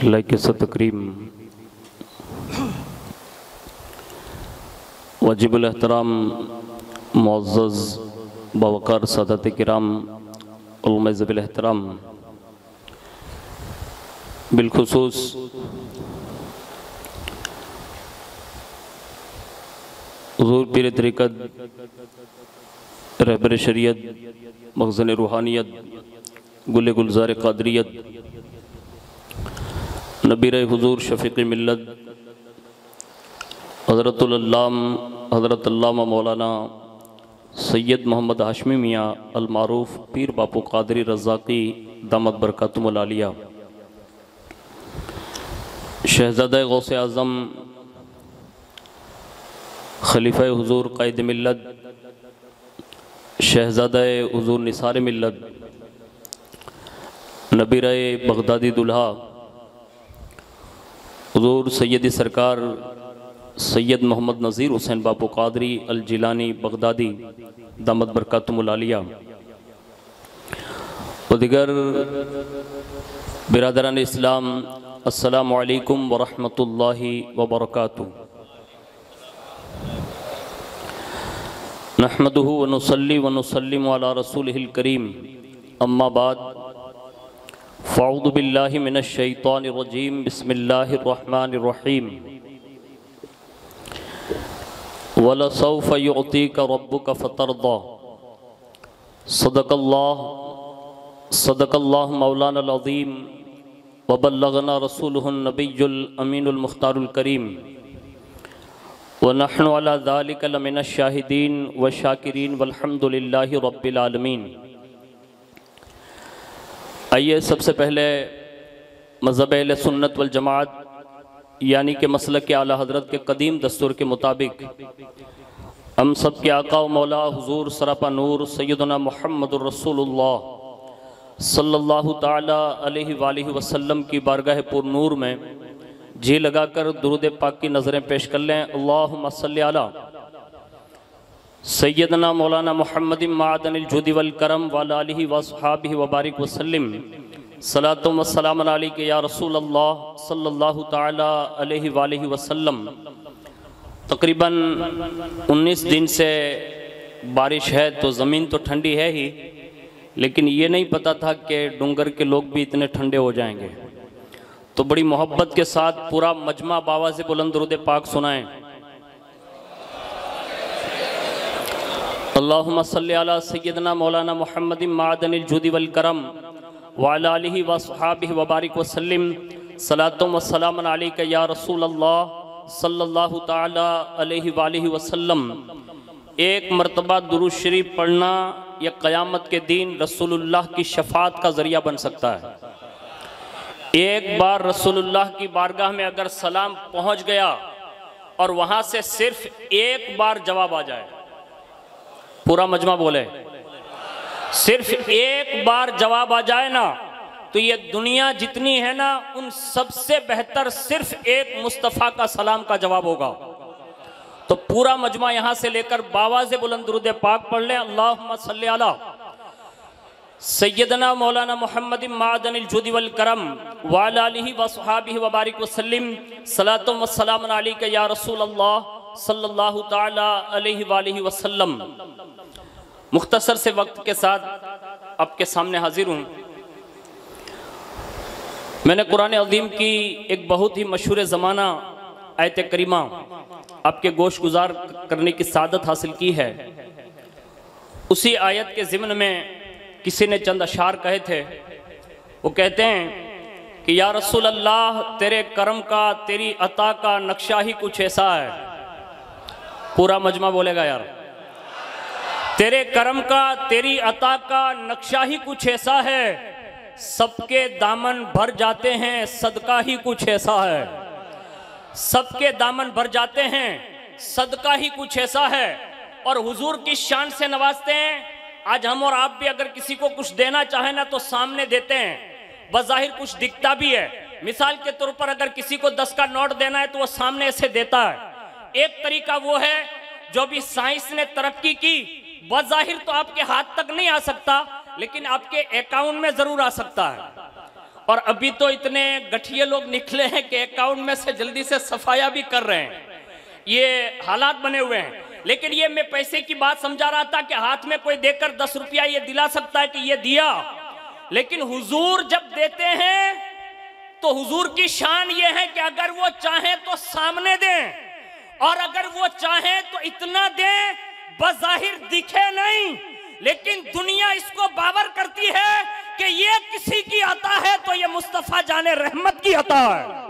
लाइक़ तकरीम वाजिबुल एहतराम मुअज़्ज़ज़ बवक़ार सादात किराम उलमाज़िबिल एहतराम, बिलखुसूस हुज़ूर पीर तरीक़त रहबर शरीयत मख़ज़न रूहानियत गुल गुलज़ार क़ादरियत नबीर हुज़ूर शफ़ीक़ मिल्लत हज़रतुल अल्लामा मौलाना सैयद मोहम्मद हाशमी मियाँ अल मारूफ़ पीर बापू क़ादरी रज़ाक़ी दामत बरकातुहुल आलिया, शहज़ादा गौसे आज़म खलीफ़ा हुज़ूर क़ाइद मिल्लत, शहज़ादा हुज़ूर निसार मिल्लत, नबीर बगदादी दुल्हा हुज़ूर सैयदी सरकार सैयद मोहम्मद नज़ीर हुसैन बापू क़ादरी अल जिलानी बगदादी दामत बरकातुहुल आलिया व दिगर बिरादरान इस्लाम, अस्सलामु अलैकुम व रहमतुल्लाहि व बरकातुहू। नहमदुहु व नुसल्ली व नुसल्लिमु अला रसूलिहिल करीम, अम्मा बाद, फ़अऊज़ु बिल्लाहि मिनश शैतानिर रजीम, बिस्मिल्लाहिर रहमानिर रहीम। वलसौफ युअतीका रब्बुका फतरदा, सदक़ल्लाहु मौलाना अज़ीम व बल्लगना रसूलुहुन नबियुल अमीनुल मुख्तारुल करीम व नहनु अला ज़ालिका लमिनश शाहिदीन व शाकिरीन वल्हम्दुलिल्लाहि रब्बिल आलमीन। आइए सबसे पहले मज़हब अहले सुन्नत वल जमाअत यानी कि मसलक के आला हज़रत के कदीम दस्तूर के मुताबिक हम सब के आका व मौला हुज़ूर सरापा नूर सैयदना मुहम्मदुर रसूलुल्लाह सल्लल्लाहु ताला अलैहि वालिहि वसल्लम की बारगाह पुर नूर में जी लगाकर दुरूद पाक की नज़रें पेश कर लें। अल्लाहुम्मा सल्लि अला सैयदना मौलाना मुहम्मदिन मादनिल जुदी वल करम व अला आलिहि व अस्हाबिहि व बारिक वसल्लिम, सलातो व सलाम अलैका या रसूल अल्लाह सल्लल्लाहु ताला अलैहि वालिहि वसल्लम। तकरीबन 19 दिन से बारिश है तो ज़मीन तो ठंडी है ही, लेकिन ये नहीं पता था कि डूंगर के लोग भी इतने ठंडे हो जाएंगे। तो बड़ी मोहब्बत के साथ पूरा मजमा बाबा से बुलंद दुरूद पाक सुनाएं। अल्लाहुम्मा सल्लि अला सय्यदना मौलाना मुहम्मदिन मादनिल जुदी वल करम व अला आलिहि व अस्हाबिहि व बारिक वसल्लिम, सलातो व सलाम अलैका या रसूल अल्लाह सल्लल्लाहु ताला अलैहि वालिहि वसल्लम। एक मरतबा दुरूद शरीफ पढ़ना यह क़यामत के दिन रसूलुल्लाह की शफ़ाअत का ज़रिया बन सकता है। एक बार रसूलुल्लाह की बारगाह में अगर सलाम पहुंच गया और वहां से सिर्फ एक बार जवाब आ जाए, पूरा मजमा बोले, सिर्फ एक बार जवाब आ जाए ना, तो ये दुनिया जितनी है ना उन सबसे बेहतर सिर्फ एक मुस्तफ़ा का सलाम का जवाब होगा। तो पूरा मजमा यहां से लेकर बाबा से बुलंद दुरूद पाक पढ़ लें। अल्लाहुम्मा सल्लि अला सैयदना मौलाना मुहम्मदिन मादनिल जुदी वल करम व अला आलिहि व अस्हाबिहि व बारिक वसल्लिम, सलातो व सलाम अलैका या रसूल अल्लाह सल्लल्लाहु ताला अलैहि वालिहि वसल्लम। मुख्तसर से वक्त के साथ आपके सामने हाजिर हूँ। मैंने कुरान अज़ीम की एक बहुत ही मशहूर ज़माना आयत करीमा आपके गोश गुजार करने की सादत हासिल की है। उसी आयत के ज़िम्न में किसी ने चंद अशार कहे थे। वो कहते हैं कि या रसूल अल्लाह, तेरे करम का तेरी अता का नक्शा ही कुछ ऐसा है। पूरा मजमा बोलेगा यार, तेरे करम का तेरी अता का नक्शा ही कुछ ऐसा है, सबके दामन भर जाते हैं सदका ही कुछ ऐसा है। सबके दामन भर जाते हैं सदका ही कुछ ऐसा है। और हुजूर की शान से नवाजते हैं। आज हम और आप भी अगर किसी को कुछ देना चाहें ना तो सामने देते हैं, बज़ाहिर कुछ दिखता भी है। मिसाल के तौर पर अगर किसी को 10 का नोट देना है तो वो सामने से देता है। एक तरीका वो है जो भी साइंस ने तरक्की की, बज़ाहिर तो आपके हाथ तक नहीं आ सकता, लेकिन आपके अकाउंट में जरूर आ सकता है। और अभी तो इतने गठिए लोग निकले हैं कि अकाउंट में से जल्दी से सफाया भी कर रहे हैं, ये हालात बने हुए हैं। लेकिन ये मैं पैसे की बात समझा रहा था कि हाथ में कोई देकर 10 रुपया ये दिला सकता है कि ये दिया, लेकिन हुजूर जब देते हैं तो हुजूर की शान ये है कि अगर वो चाहे तो सामने दें, और अगर वो चाहे तो इतना दें बज़ाहिर दिखे नहीं, लेकिन दुनिया इसको बावर करती है कि ये किसी की अता है तो ये मुस्तफा जाने रहमत की अता है।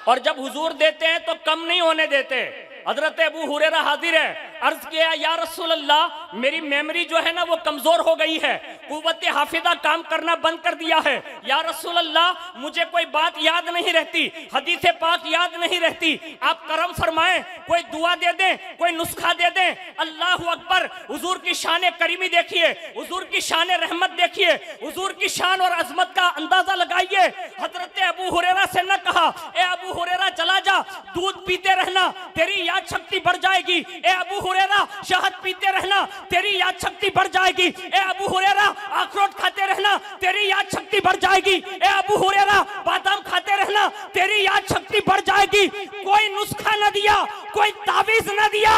और जब हुजूर देते हैं तो कम नहीं होने देते। हजरत अबू हुरैरा हाजिर है, अर्ज किया या रसूल अल्लाह, मेरी मेमोरी जो है ना वो कमजोर हो गई है, कुव्वत हाफिजा काम करना बंद कर दिया है। या रसूल अल्लाह, मुझे कोई बात याद नहीं रहती, हदीस पाक याद नहीं रहती, आप करम फरमाएं, कोई दुआ दे दें, कोई नुस्खा दे दें। अल्लाह अकबर, हुजूर की शान करीमी देखिए, हुजूर की शान रहमत देखिए, हुजूर की शान और अजमत का अंदाजा लगाइए। हजरत अबू हुरैरा से न कहा ए अबू हुरैरा चला जा, दूध पीते रहना तेरी याद शक्ति बढ़ जाएगी। ए अबू हुरैरा शहद पीते रहना तेरी याद शक्ति बढ़ जाएगी। ए अबू हुरैरा अखरोट खाते रहना तेरी याद शक्ति बढ़ जाएगी। ए अबू हुरैरा बादाम खाते रहना तेरी याद शक्ति बढ़ जाएगी। कोई नुस्खा न दिया, कोई तावीज न दिया,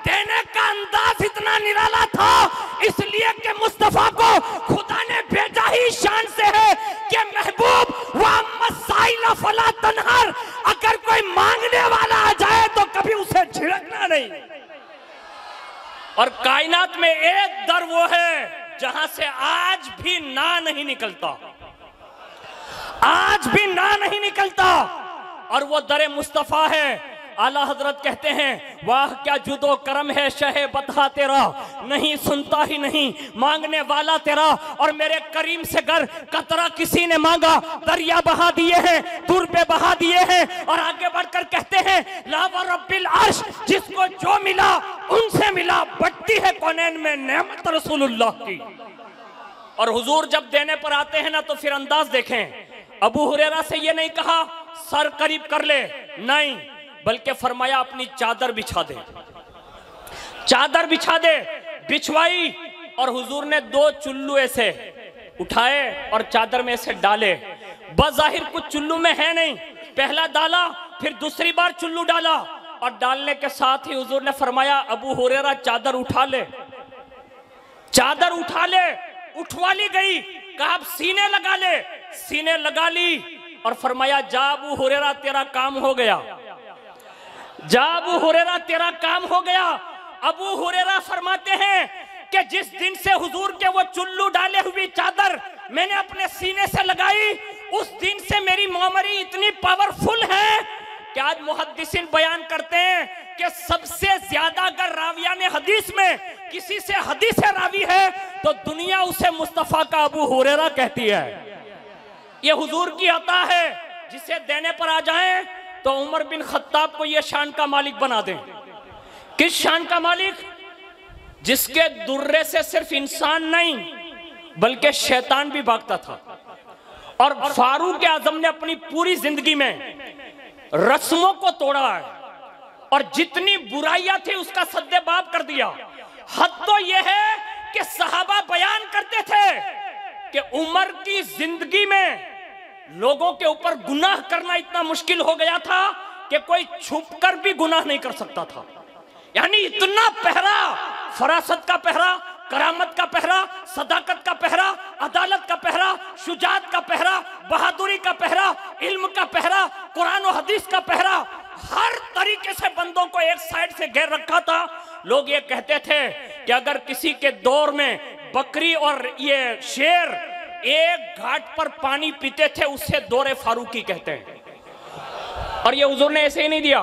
देने का अंदाज इतना निराला था, इसलिए कि मुस्तफा को खुदा ने भेजा ही शान से है कि महबूब वसाइला फला तनहर, अगर कोई मांगने वाला आ जाए तो कभी उसे झिड़कना नहीं। और कायनात में एक दर वो है जहां से आज भी ना नहीं निकलता, आज भी ना नहीं निकलता, और वो दर मुस्तफा है। आला हजरत कहते हैं वाह क्या जुदो करम है शहे बता तेरा, नहीं सुनता ही नहीं मांगने वाला तेरा। और मेरे करीम से गर कतरा किसी ने मांगा, दरिया बहा दिए हैं, दूर पे बहा दिए हैं। और आगे बढ़कर कहते हैं ला व रब्बिल अर्श, जिसको जो मिला उनसे मिला, बढ़ती है कौनैन में नेमत रसूलुल्लाह की। और हुजूर जब देने पर आते हैं ना तो फिर अंदाज देखें, अबू हुरैरा से ये नहीं कहा सर करीब कर ले, नहीं, बल्कि फरमाया अपनी चादर बिछा दे, चादर बिछा दे, बिछवाई। और हुजूर ने 2 चुल्लू ऐसे उठाए और चादर में ऐसे डाले, बज़ाहिर कुछ चुल्लू में है नहीं, पहला डाला फिर दूसरी बार चुल्लू डाला, और डालने के साथ ही हुजूर ने फरमाया अबू हुरैरा चादर उठा ले, चादर उठा ले। उठवा ली गई, कहा अब सीने लगा ले, सीने लगा ली, और फरमाया जा अबू हुरैरा तेरा काम हो गया, जा अबू हुरैरा तेरा काम हो गया। अबू हुरैरा फरमाते हैं कि जिस दिन से हुजूर के वो चुल्लू डाले हुई चादर मैंने अपने सीने से लगाई, उस दिन से मेरी मेमोरी इतनी पावरफुल है कि आज मुहद्दिसीन बयान करते हैं कि सबसे ज्यादा अगर राविया ने हदीस में किसी से हदीस रावी है तो दुनिया उसे मुस्तफा का अबू हुरैरा कहती है। ये हुजूर की अता है, जिसे देने पर आ जाएं तो उमर बिन खत्ताब को ये शान का मालिक बना दें। किस शान का मालिक? जिसके दुर्रे से सिर्फ इंसान नहीं बल्कि शैतान भी भागता था। और फारूक आजम ने अपनी पूरी जिंदगी में रस्मों को तोड़ा है और जितनी बुराइयां थी उसका सद्देबाब कर दिया। हद तो यह है कि सहाबा बयान करते थे कि उमर की जिंदगी में लोगों के ऊपर गुनाह करना इतना मुश्किल हो गया था कि कोई छुपकर भी गुनाह नहीं कर सकता था। यानी इतना पहरा, फरासत का पहरा, करामत का पहरा, सदाकत का पहरा, अदालत का पहरा, शुजात का पहरा, बहादुरी का पहरा, इल्म का पहरा, कुरान और हदीस का पहरा, हर तरीके से बंदों को एक साइड से घेर रखा था। लोग ये कहते थे कि अगर किसी के दौर में बकरी और ये शेर एक घाट पर पानी पीते थे उसे दौरे फारूकी कहते हैं। और ये हुजूर ने ऐसे ही नहीं दिया।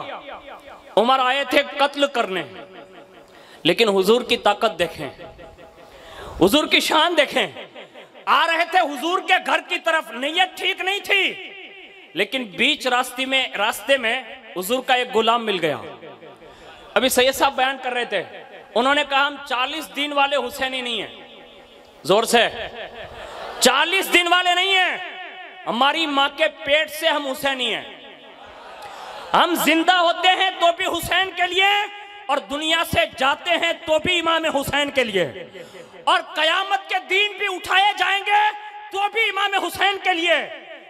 उमर आए थे कत्ल करने, लेकिन हुजूर की ताकत देखें, हुजूर की शान देखें। आ रहे थे हुजूर के घर की तरफ, नीयत ठीक नहीं थी, लेकिन बीच रास्ते में हुजूर का एक गुलाम मिल गया। अभी सैयद साहब बयान कर रहे थे, उन्होंने कहा हम 40 दिन वाले हुसैनी नहीं है, जोर से 40 दिन वाले नहीं है, हमारी माँ के पेट से हम हुसैनी हैं। हम जिंदा होते हैं तो भी हुसैन के लिए और दुनिया से जाते हैं तो भी इमाम हुसैन के लिए, और कयामत के दिन भी उठाए जाएंगे तो भी इमाम हुसैन के लिए,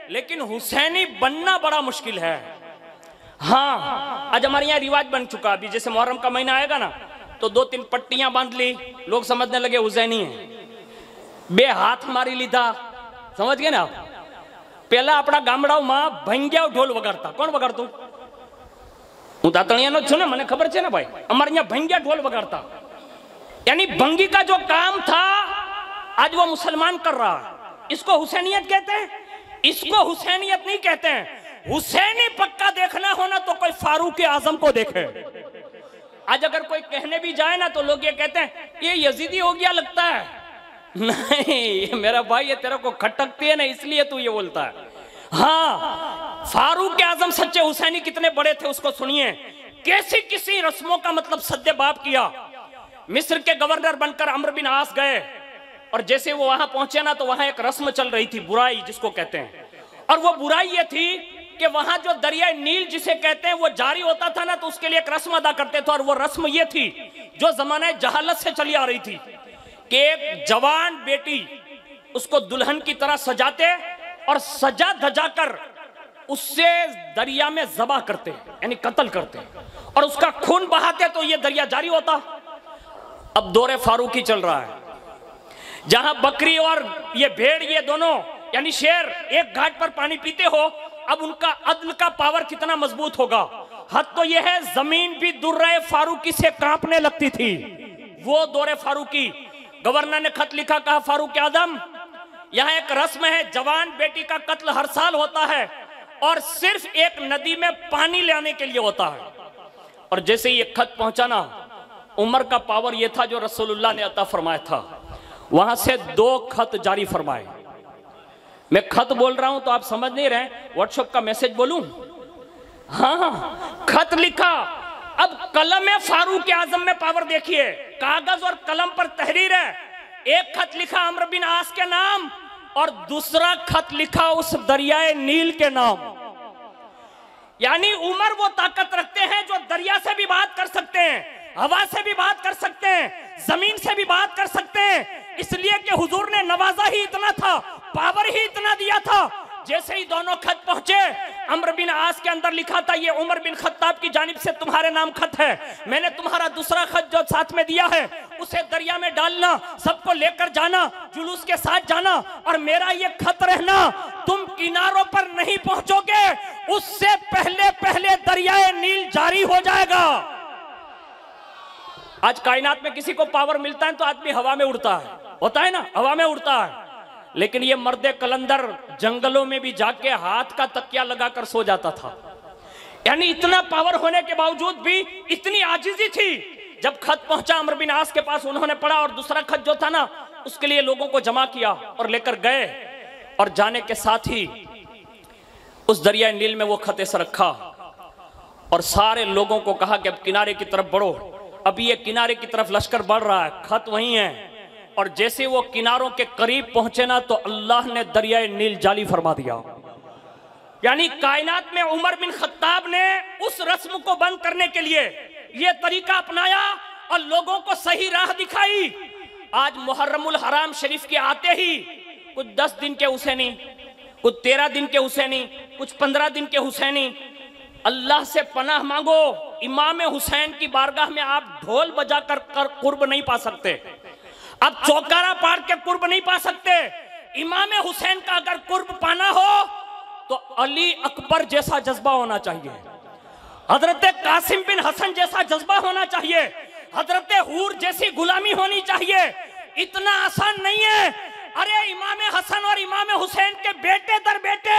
लेकिन हुसैनी बनना बड़ा मुश्किल है। हाँ, आज हमारे यहाँ रिवाज बन चुका, अभी जैसे मुहर्रम का महीना आएगा ना तो 2-3 पट्टियां बांध ली, लोग समझने लगे हुसैनी है, बे हाथ मारी लीधा, समझ गए ना। पहला अपना गामडाओं में भंगिया ढोल वगाड़ता, कोण वगाड़तु? हूँ तातणियानो छू ने, मने खबर छे ने भाई, अमारे यहाँ भंगिया ढोल वगाड़ता। यानी भंगी का जो काम था आज वो मुसलमान कर रहा है। इसको हुसैनियत कहते हैं? इसको हुसैनियत नहीं कहते हैं। हुसैनी पक्का देखना हो ना तो कोई फारूक आजम को देखे। आज अगर कोई कहने भी जाए ना तो लोग ये कहते हैं ये यजीदी हो गया लगता है। नहीं मेरा भाई, ये तेरे को खटकती है ना इसलिए तू ये बोलता है। हाँ, फारूक आजम सच्चे हुसैनी कितने बड़े थे उसको सुनिए। कैसी किसी रस्मों का मतलब सद्देबाब किया। मिस्र के गवर्नर बनकर अम्र बिन आस गए और जैसे वो वहां पहुंचे ना तो वहां एक रस्म चल रही थी, बुराई जिसको कहते हैं। और वो बुराई ये थी कि वहां जो दरिया नील जिसे कहते हैं वो जारी होता था ना तो उसके लिए एक रस्म अदा करते थे। और वो रस्म ये थी जो जमाने जहालत से चली आ रही थी कि एक जवान बेटी उसको दुल्हन की तरह सजाते और सजा धजा कर उससे दरिया में जबा करते, यानी कत्ल करते और उसका खून बहाते तो ये दरिया जारी होता। अब दौरे फारूकी चल रहा है, जहां बकरी और ये भेड़, ये दोनों यानी शेर एक घाट पर पानी पीते हो। अब उनका अदल का पावर कितना मजबूत होगा। हद तो यह है जमीन भी दुर्रे फारूकी से कांपने लगती थी। वो दौरे फारूकी, गवर्नर ने खत लिखा, कहा फारूक आजम यहाँ एक रस्म है, जवान बेटी का कत्ल हर साल होता है और सिर्फ एक नदी में पानी लाने के लिए होता है। और जैसे ये खत पहुंचा ना, उमर का पावर यह था जो रसूलुल्लाह ने अता फरमाया था। वहां से 2 खत जारी फरमाए। मैं खत बोल रहा हूं तो आप समझ नहीं रहे, व्हाट्सएप का मैसेज बोलूं? हाँ, खत लिखा। अब कलम है फारूक आजम में पावर देखिए, कागज और कलम पर तहरीर है। एक खत लिखा अम्र बिन आस के नाम और दूसरा खत लिखा उस दरियाए नील के नाम। यानी उमर वो ताकत रखते हैं जो दरिया से भी बात कर सकते हैं, हवा से भी बात कर सकते हैं, जमीन से भी बात कर सकते हैं। इसलिए कि हुजूर ने नवाजा ही इतना था, पावर ही इतना दिया था। जैसे ही दोनों खत पहुंचे, अम्र बिन आस के अंदर लिखा था ये उमर बिन खत्ताब की जानिब से तुम्हारे नाम खत है। मैंने तुम्हारा दूसरा खत जो साथ में दिया है उसे दरिया में डालना, सबको लेकर जाना, जुलूस के साथ जाना और मेरा ये खत रहना। तुम किनारों पर नहीं पहुंचोगे उससे पहले पहले दरियाए नील जारी हो जाएगा। आज कायनात में किसी को पावर मिलता है तो आदमी हवा में उड़ता है, होता है ना, हवा में उड़ता है। लेकिन ये मर्दे कलंदर जंगलों में भी जाके हाथ का तकिया लगाकर सो जाता था। यानी इतना पावर होने के बावजूद भी इतनी आजिजी थी। जब खत पहुंचा अम्र बिन आस के पास, उन्होंने पढ़ा और दूसरा खत जो था ना उसके लिए लोगों को जमा किया और लेकर गए। और जाने के साथ ही उस दरिया नील में वो खत ऐसा रखा और सारे लोगों को कहा कि अब किनारे की तरफ बढ़ो। अब ये किनारे की तरफ लश्कर बढ़ रहा है, खत वहीं है। और जैसे वो किनारों के करीब पहुंचे ना तो अल्लाह ने दरियाए नील जाली फरमा दिया। यानी कायनात में उमर बिन खत्ताब ने उस रस्म को बंद करने के लिए ये तरीका अपनाया और लोगों को सही राह दिखाई। आज मुहर्रमुल हराम शरीफ के आते ही कुछ 10 दिन के हुसैनी, कुछ 13 दिन के हुसैनी, कुछ 15 दिन के हुसैनी। अल्लाह से पनाह मांगो, इमाम हुसैन की बारगाह में आप ढोल बजाकर कुर्ब नहीं पा सकते, आप चौकारा पाड़ के कुर्ब नहीं पा सकते। इमाम हुसैन का अगर कुर्ब पाना हो तो अली अकबर जैसा जज्बा होना चाहिए, हजरत कासिम बिन हसन जैसा जज्बा होना चाहिए, हजरत हूर जैसी गुलामी होनी चाहिए। इतना आसान नहीं है। अरे इमाम हसन और इमाम हुसैन के बेटे दर बेटे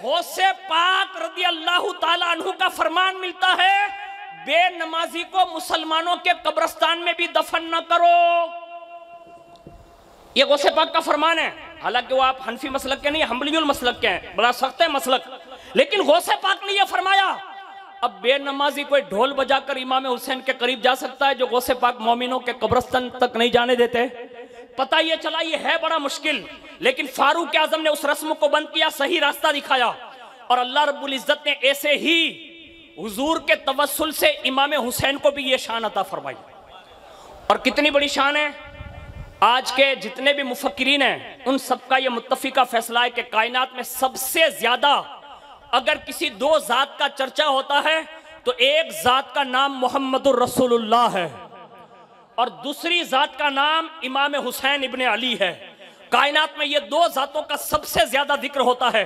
गौसे पाक रज़ी अल्लाह ताला अन्हु का फरमान मिलता है, बेनमाजी को मुसलमानों के कब्रिस्तान में भी दफन न करो। ये गौसे पाक का फरमान है। हालांकि वो आप हनफी मसलक के नहीं, हम्बलियुल मसलक के हैं, बड़ा सख्त है मसलक, लेकिन गौसे पाक ने ये फरमाया। अब बेनमाजी कोई ढोल बजाकर इमाम हुसैन के करीब जा सकता है जो गौसे पाक मोमिनों के कब्रिस्तान तक नहीं जाने देते? पता ये चला ये है बड़ा मुश्किल। लेकिन फारूक आजम ने उस रस्म को बंद किया, सही रास्ता दिखाया और अल्लाह रब्बुल इज्जत ने ऐसे ही हुजूर के तवस्सुल से इमाम हुसैन को भी ये शान अता फरमाई। और कितनी बड़ी शान है। आज के जितने भी मुफक्किरीन हैं उन सबका ये मुत्तफिका फैसला है कि कायनात में सबसे ज्यादा अगर किसी दो जात का चर्चा होता है तो एक जात का नाम मोहम्मदुर रसूलुल्लाह है और दूसरी जात का नाम इमाम हुसैन इब्ने अली है। कायनात में ये दो जातों का सबसे ज्यादा जिक्र होता है।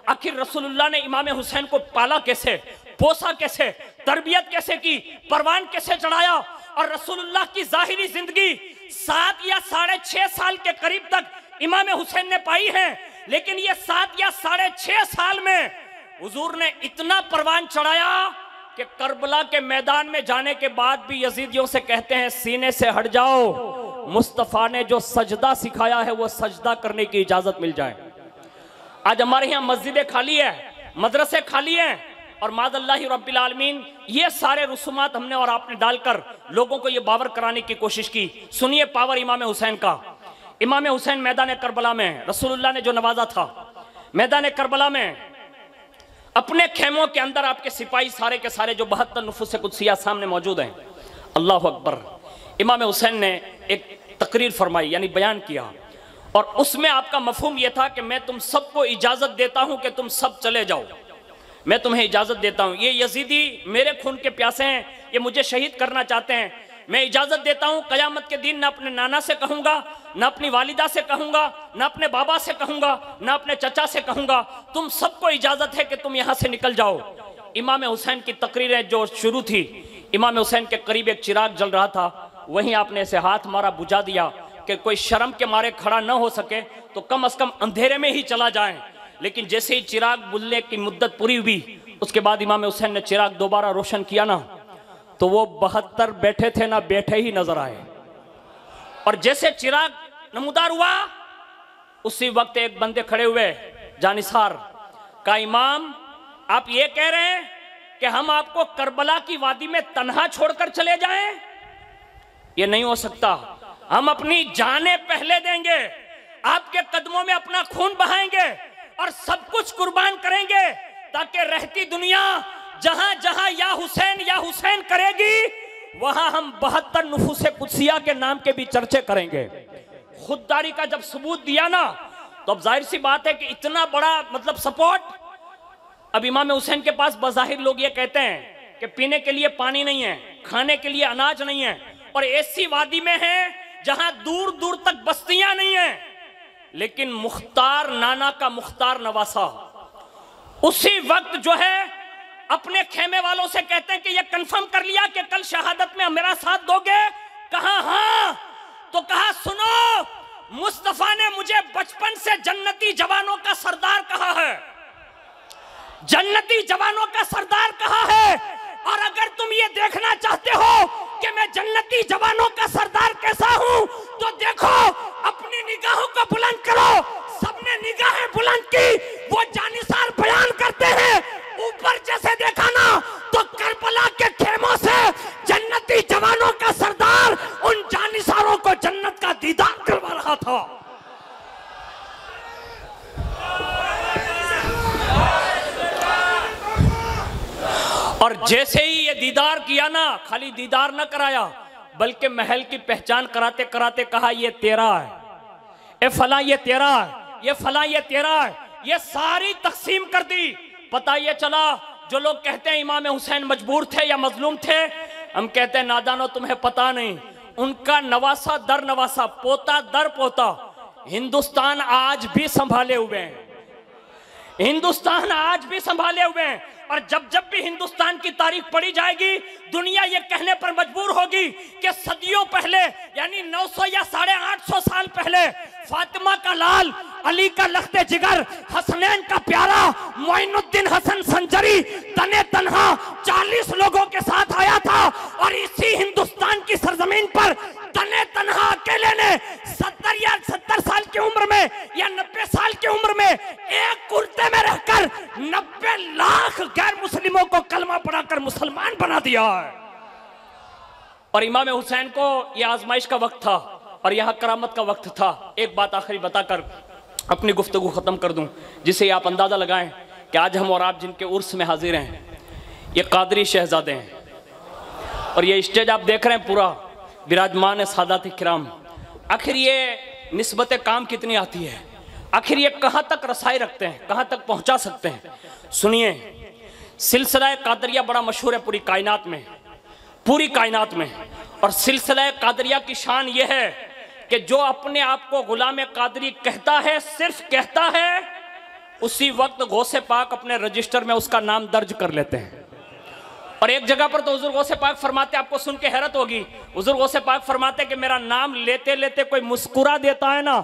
आखिर रसूलुल्लाह ने इमाम हुसैन को पाला कैसे, पोसा कैसे, तरबियत कैसे की, परवान कैसे चढ़ाया, और रसूलुल्लाह की जाहिरी जिंदगी 7 या 6.5 साल के करीब तक इमाम हुसैन ने पाई है, लेकिन ये 7 या 6.5 साल में हुजूर ने इतना परवान चढ़ाया कि करबला के मैदान में जाने के बाद भी यजीदियों से कहते हैं सीने से हट जाओ, मुस्तफ़ा ने जो सजदा सिखाया है वो सजदा करने की इजाजत मिल जाए। आज हमारे यहाँ मस्जिदें खाली है, मदरसे खाली हैं, और मादल्लाहि रब्बिल आलमीन ये सारे रसूमात हमने और आपने डालकर लोगों को ये बावर कराने की कोशिश की। सुनिए पावर इमाम हुसैन का। इमाम हुसैन मैदान करबला में रसूलुल्लाह ने जो नवाजा था, मैदान करबला में अपने खेमों के अंदर आपके सिपाही सारे के सारे जो 72 नुफूस कुदसिया सामने मौजूद हैं, अल्लाह अकबर। इमाम हुसैन ने एक तकरीर फरमाई यानी बयान किया, और उसमें आपका मफहूम यह था कि मैं तुम सबको इजाजत देता हूं कि तुम सब चले जाओ, मैं तुम्हें इजाजत देता हूं। ये यजीदी मेरे खून के प्यासे हैं, ये मुझे शहीद करना चाहते हैं, मैं इजाजत देता हूं। कयामत के दिन न अपने नाना से कहूंगा, न अपनी वालिदा से कहूंगा, न अपने बाबा से कहूंगा, न अपने चचा से कहूंगा, तुम सबको इजाजत है कि तुम यहां से निकल जाओ। इमाम हुसैन की तकरीरें जो शुरू थी, इमाम हुसैन के करीब एक चिराग जल रहा था, वहीं आपने ऐसे हाथ मारा, बुझा दिया कि कोई शर्म के मारे खड़ा न हो सके तो कम से कम अंधेरे में ही चला जाए। लेकिन जैसे ही चिराग बुझने की मुद्दत पूरी हुई, उसके बाद इमाम हुसैन ने चिराग दोबारा रोशन किया ना, तो वो 72 बैठे थे ना बैठे ही नजर आए। और जैसे चिराग नमूदार हुआ, उसी वक्त एक बंदे खड़े हुए जानिसार का, इमाम आप ये कह रहे हैं कि हम आपको करबला की वादी में तन्हा छोड़कर चले जाएं? ये नहीं हो सकता, हम अपनी जानें पहले देंगे, आपके कदमों में अपना खून बहाएंगे और सब कुछ कुर्बान करेंगे, ताकि रहती दुनिया जहां जहां या हुसैन करेगी, वहां हम 72 नुफूसे कुदसिया के नाम के भी चर्चे करेंगे। खुददारी का जब सबूत दिया ना, तो अब जाहिर सी बात है कि इतना बड़ा मतलब सपोर्ट। अब इमाम हुसैन के पास बज़ाहिर लोग ये कहते हैं कि पीने के लिए पानी नहीं है, खाने के लिए अनाज नहीं है, और ऐसी वादी में है जहां दूर दूर तक बस्तियां नहीं है, लेकिन मुख्तार नाना का मुख्तार नवासा उसी वक्त जो है अपने खेमे वालों से कहते हैं कि ये कंफर्म कर लिया कि कल शहादत में मेरा साथ दोगे? कहा हाँ। तो कहा सुनो, मुस्तफा ने मुझे बचपन से जन्नती जवानों का सरदार कहा है, जन्नती जवानों का सरदार कहा है। और अगर तुम ये देखना चाहते हो कि मैं जन्नती जवानों का सरदार कैसा हूं, तो देखो, अपनी निगाहों को बुलंद करो। सबने निगाहें बुलंद की, वो जानिसार बयान करते हैं, ऊपर जैसे देखा ना, तो करबला के खेमों से जन्नती जवानों का सरदार उन जानिसारों को जन्नत का दीदार करवा रहा था। और जैसे ही ये दीदार किया ना, खाली दीदार न कराया, बल्कि महल की पहचान कराते कराते कहा ये तेरा है, ए फला ये तेरा है, ये फला ये तेरा है, ये सारी तकसीम कर दी। पता ये चला, जो लोग कहते हैं इमाम हुसैन मजबूर थे या मजलूम थे, हम कहते हैं नादानो तुम्हें पता नहीं, उनका नवासा दर नवासा, पोता दर पोता हिंदुस्तान आज भी संभाले हुए हैं, हिंदुस्तान आज भी संभाले हुए हैं। और जब जब भी हिंदुस्तान की तारीख पढ़ी जाएगी, दुनिया ये कहने पर मजबूर होगी कि सदियों पहले, यानी 900 या 850 साल पहले, फातिमा का लाल, अली का लख्ते जिगर, हसनैन का प्यारा मोइनुद्दीन हसन संजरी तने तन्हा 40 लोगों के साथ आया था, और इसी हिंदुस्तान की सरजमीन पर तने तन्हा अकेले ने 70 साल की उम्र में या 90 साल की उम्र में एक कुर्ते में रहकर 90 लाख गैर मुस्लिमों को कलमा पढ़ाकर मुसलमान बना दिया है। और इमाम हुसैन को यह आजमाइश का वक्त था और यह करामत का वक्त था। एक बात आखिरी बताकर अपनी गुफ्तगू खत्म कर दूं, जिसे आप अंदाजा लगाएं कि आज हम और आप जिनके उर्स में हाजिर हैं, ये कादरी शहजादे हैं। और ये स्टेज आप देख रहे हैं पूरा विराजमान है सादात किराम, आखिर ये निस्बत काम कितनी आती है, आखिर ये कहाँ तक रसाई रखते हैं, कहाँ तक पहुँचा सकते हैं। सुनिए, सिलसिला कादरिया बड़ा मशहूर है पूरी कायनात में, पूरी कायनात में। और सिलसिला कादरिया की शान ये है कि जो अपने आप को गुलाम कादरी कहता है, सिर्फ कहता है, उसी वक्त गौसे पाक अपने रजिस्टर में उसका नाम दर्ज कर लेते हैं। और एक जगह पर तो हुजूर गौसे पाक फरमाते, आपको सुन के हैरत होगी, हुजूर गौसे पाक फरमाते कि मेरा नाम लेते लेते कोई मुस्कुरा देता है ना,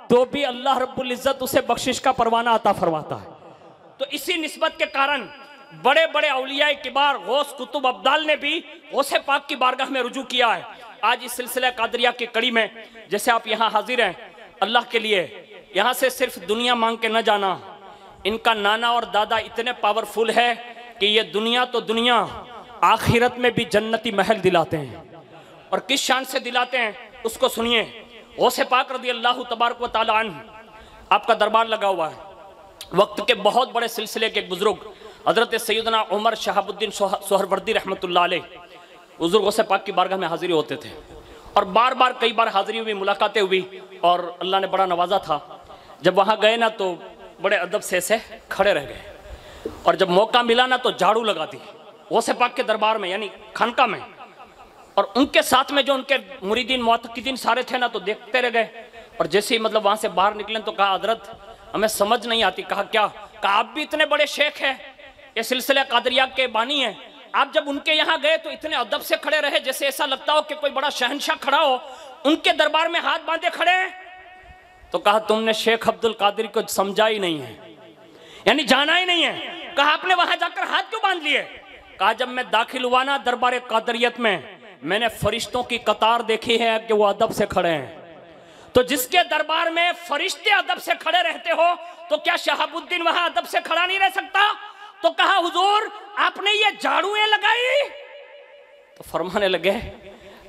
तो भी अल्लाह रब्बुल इज्जत उसे बख्शिश का परवाना अता फरमाता है। तो इसी निस्बत के कारण बड़े बड़े औलियाए किबार, गौस, कुतुब, अब्दाल ने भी गौसे पाक की बारगाह में रुजू किया है। आज इस सिलसिला कादरिया की कड़ी में जैसे आप यहाँ हाजिर हैं, अल्लाह के लिए यहाँ से सिर्फ दुनिया मांग के न जाना। इनका नाना और दादा इतने पावरफुल है कि ये दुनिया तो दुनिया, आखिरत में भी जन्नती महल दिलाते हैं। और किस शान से दिलाते हैं उसको सुनिए। गौसे पाक रज़ी अल्लाह तबारक व तआला अन्हु, आपका दरबार लगा हुआ है। वक्त के बहुत बड़े सिलसिले के एक बुजुर्ग हजरत सैयदना उमर शहाबुद्दीन सोहरवर्दी रहमतुल्लाह अलैह हुजूर गौसे पाक की बारगाह में हाजिरी होते थे। और बार बार कई बार हाजिरी हुई, मुलाकातें हुई, और अल्लाह ने बड़ा नवाजा था। जब वहाँ गए ना तो बड़े अदब से ऐसे खड़े रह गए, और जब मौका मिला ना तो झाड़ू लगा दी गौसे पाक के दरबार में, यानी खानका में। और उनके साथ में जो उनके मुरीदीन मुअत्तक़ीदीन सारे थे ना, तो देखते रह गए। और जैसे ही मतलब वहाँ से बाहर निकले तो कहा, हजरत हमें समझ नहीं आती। कहा क्या? कहा आप भी इतने बड़े शेख हैं, ये सिलसिला कादरिया के बानी हैं, आप जब उनके यहाँ गए तो इतने अदब से खड़े रहे, जैसे ऐसा लगता हो कि कोई बड़ा शहंशाह खड़ा हो, उनके दरबार में हाथ बांधे खड़े हैं। तो कहा तुमने शेख अब्दुल कादिर को समझा ही नहीं है, यानी जाना ही नहीं है। कहा आपने वहां जाकर हाथ क्यों बांध लिए? कहा जब मैं दाखिल हुआ ना दरबार कादरियत में, मैंने फरिश्तों की कतार देखी है कि वो अदब से खड़े हैं। तो जिसके दरबार में फरिश्ते अदब से खड़े रहते हो, तो क्या शहाबुद्दीन वहां अदब से खड़ा नहीं रह सकता? तो कहा हुजूर आपने ये झाड़ुएं लगाई? तो फरमाने लगे,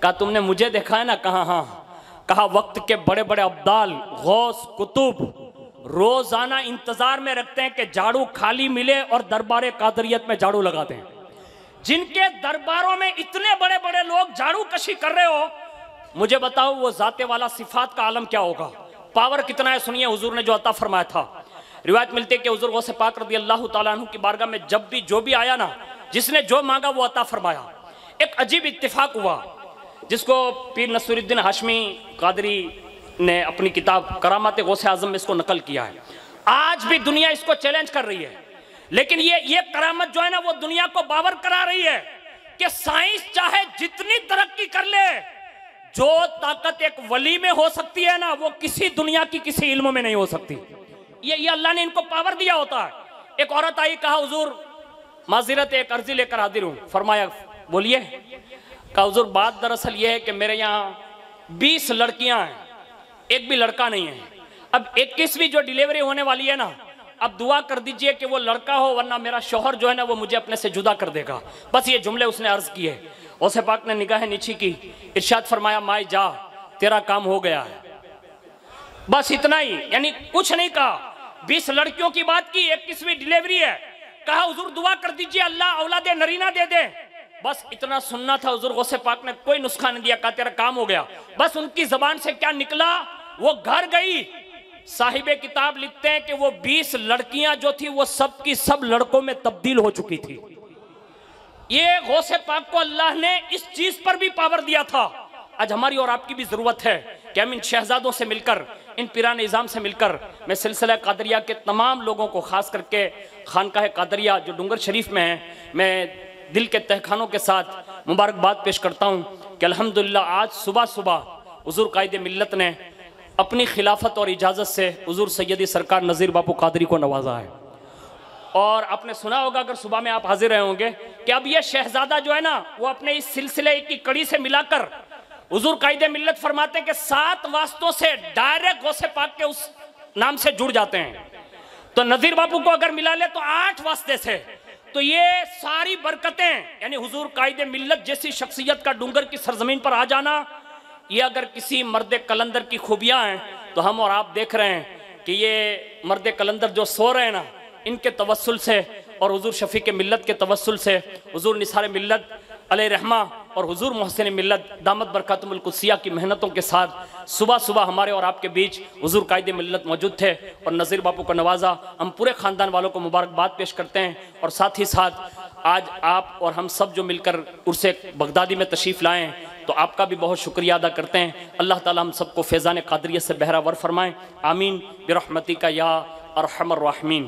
कहा तुमने मुझे देखा है ना? कहा हाँ। कहा वक्त के बड़े बड़े अब्दाल, गौस, कुतुब रोजाना इंतजार में रखते हैं कि झाड़ू खाली मिले और दरबार कादरियत में झाड़ू लगाते हैं। जिनके दरबारों में इतने बड़े बड़े लोग झाड़ू कशी कर रहे हो, मुझे बताओ वो जाते वाला सिफात का आलम क्या होगा, पावर कितना है। सुनिए हुजूर ने जो अता फरमाया था। रिवायत मिलती है कि हुजूर गौसे पाक रज़ी अल्लाह तआला अन्हु की बारगाह में जब भी जो भी आया ना, जिसने जो मांगा वो अता फरमाया। एक अजीब इत्तिफाक हुआ, जिसको पीर नसीरुद्दीन हाशमी कादरी ने अपनी किताब करामात गौसे आजम में इसको नकल किया है। आज भी दुनिया इसको चैलेंज कर रही है, लेकिन ये करामत जो है ना, वो दुनिया को बावर करा रही है कि साइंस चाहे जितनी तरक्की कर ले, जो ताकत एक वली में हो सकती है ना, वो किसी दुनिया की किसी इल्म में नहीं हो सकती। ये अल्लाह ने इनको पावर दिया होता है। एक औरत आई, कहा हुजूर माजिरत एक अर्जी लेकर हाजिर हूँ। फरमाया बोलिए। कहा हुजूर बात दरअसल ये है कि मेरे यहाँ 20 लड़कियां हैं, एक भी लड़का नहीं है। अब 21वीं जो डिलीवरी होने वाली है ना, अब दुआ कर दीजिए कि वो लड़का हो, वरना मेरा शौहर जो है ना वो मुझे अपने से जुदा कर देगा। बस ये जुमले उसने अर्ज किए। गौसे पाक ने निगाहें नीची की, इरशाद फरमाया माए जा, तेरा काम हो गया है। बस इतना ही, यानी कुछ नहीं कहा। 20 लड़कियों की बात की, 21वीं डिलीवरी है। कहा हुजूर दुआ कर दीजिए अल्लाह औलाद नरीना दे दे। बस इतना सुनना था। हुजूर गौसे पाक ने कोई नुस्खा नहीं दिया, कहा तेरा काम हो गया। बस उनकी जबान से क्या निकला, वो घर गई। साहिबे किताब लिखते हैं कि वो 20 लड़कियां जो थी वो सब की सब लड़कों में तब्दील हो चुकी थी। ये गौसे पाक को अल्लाह ने इस चीज पर भी पावर दिया था। आज हमारी और आपकी भी जरूरत है कि हम इन शहजादों से मिलकर, इन पीरान निज़ाम से मिलकर, मैं सिलसिला कादरिया के तमाम लोगों को, खास करके खानकाह कादरिया जो डूंगर शरीफ में है, मैं दिल के तहखानों के साथ मुबारकबाद पेश करता हूँ कि अल्हम्दुलिल्लाह आज सुबह सुबह हुजूर कायदे मिल्लत ने अपनी खिलाफत और इजाज़त से हुजूर सैयदी सरकार नज़ीर बापू कादरी को नवाजा है। और आपने सुना होगा, अगर सुबह में आप हाजिर रहे होंगे, कि अब ये शहजादा जो है ना, वो अपने इस सिलसिले की कड़ी से मिलाकर हुजूर कायदे मिल्लत फरमाते हैं कि 7 वास्तों से डायरेक्ट गौसे पाक के उस नाम से जुड़ जाते हैं। तो नज़ीर बापू को अगर मिला ले तो 8 वास्ते से, तो ये सारी बरकतें, यानी हुजूर कायदे मिल्लत जैसी शख्सियत का डूंगर की सरजमीन पर आ जाना, ये अगर किसी मर्द कलंदर की खूबियां हैं तो हम और आप देख रहे हैं कि ये मर्द कलंदर जो सो रहे हैं ना, इनके तवस्सुल से और हुजूर शफीक मिल्लत के तवस्सुल से हुजूर निसार मिल्लत अलैहि रहमा और हुजूर मोहसिन मिल्लत दामत बरकातुहुल कुद्सिया की मेहनतों के साथ सुबह सुबह हमारे और आपके बीच हुजूर कायदे मिल्लत मौजूद थे और नज़ीर बापू को नवाजा। हम पूरे ख़ानदान वालों को मुबारकबाद पेश करते हैं और साथ ही साथ आज आप और हम सब जो मिलकर उर्से बगदादी में तशरीफ़ लाए हैं तो आपका भी बहुत शुक्रिया अदा करते हैं। अल्लाह ताला हम सबको फैज़ान क़ादरियत से बहरावर फरमाएँ। आमीन बिरहमतिका या अरहमर राहिमीन।